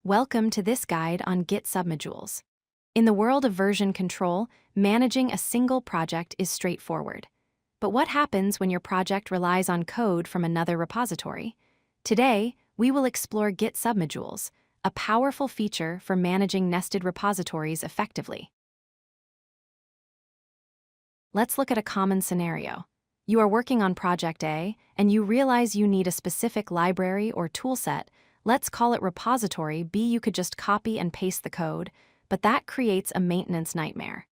Welcome to this guide on Git Submodules. In the world of version control, managing a single project is straightforward. But what happens when your project relies on code from another repository? Today, we will explore Git Submodules, a powerful feature for managing nested repositories effectively. Let's look at a common scenario. You are working on Project A, and you realize you need a specific library or toolset. Let's call it repository B. You could just copy and paste the code, but that creates a maintenance nightmare.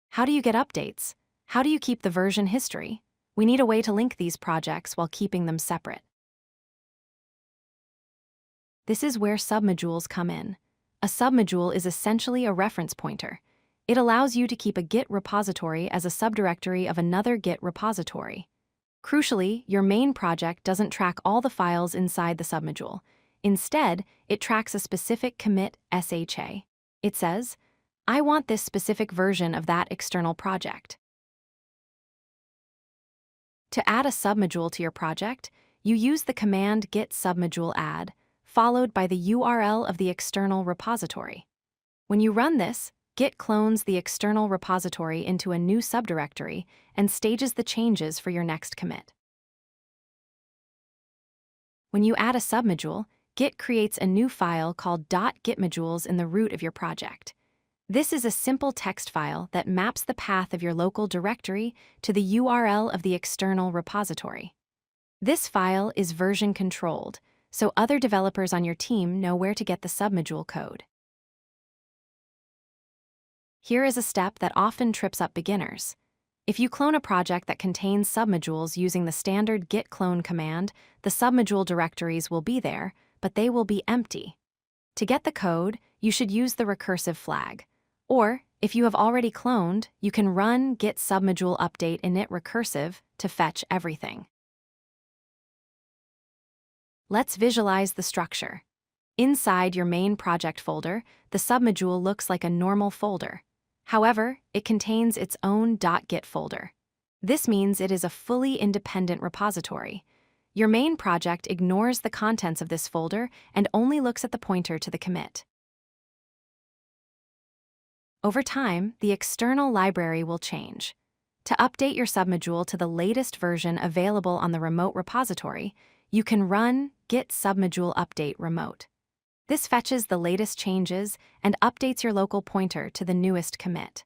How do you get updates? How do you keep the version history? We need a way to link these projects while keeping them separate. This is where submodules come in. A submodule is essentially a reference pointer. It allows you to keep a Git repository as a subdirectory of another Git repository. Crucially, your main project doesn't track all the files inside the submodule. Instead, it tracks a specific commit SHA. It says, I want this specific version of that external project. To add a submodule to your project, you use the command Git Submodule add, followed by the URL of the external repository. When you run this, Git clones the external repository into a new subdirectory and stages the changes for your next commit. When you add a submodule, Git creates a new file called .gitmodules in the root of your project. This is a simple text file that maps the path of your local directory to the URL of the external repository. This file is version controlled, so other developers on your team know where to get the submodule code. Here is a step that often trips up beginners. If you clone a project that contains submodules using the standard git clone command, the submodule directories will be there, but they will be empty. To get the code, you should use the recursive flag. Or, if you have already cloned, you can run git submodule update init recursive to fetch everything. Let's visualize the structure. Inside your main project folder, the submodule looks like a normal folder. However, it contains its own .git folder. This means it is a fully independent repository. Your main project ignores the contents of this folder and only looks at the pointer to the commit. Over time, the external library will change. To update your submodule to the latest version available on the remote repository, you can run Git Submodule Update Remote. This fetches the latest changes and updates your local pointer to the newest commit.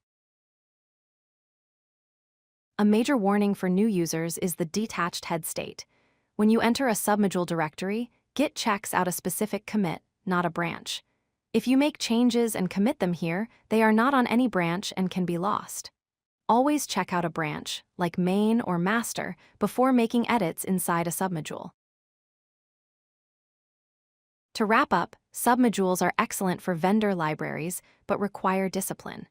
A major warning for new users is the detached head state. When you enter a submodule directory, Git checks out a specific commit, not a branch. If you make changes and commit them here, they are not on any branch and can be lost. Always check out a branch, like main or master, before making edits inside a submodule. To wrap up, submodules are excellent for vendor libraries, but require discipline.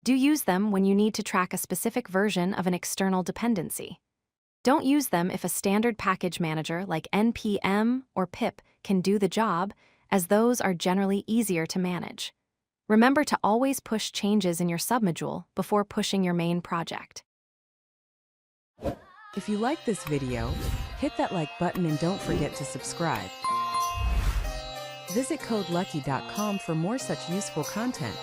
Do use them when you need to track a specific version of an external dependency. Don't use them if a standard package manager like npm or pip can do the job, as those are generally easier to manage. Remember to always push changes in your submodule before pushing your main project. If you like this video, hit that like button and don't forget to subscribe. Visit codelucky.com for more such useful content.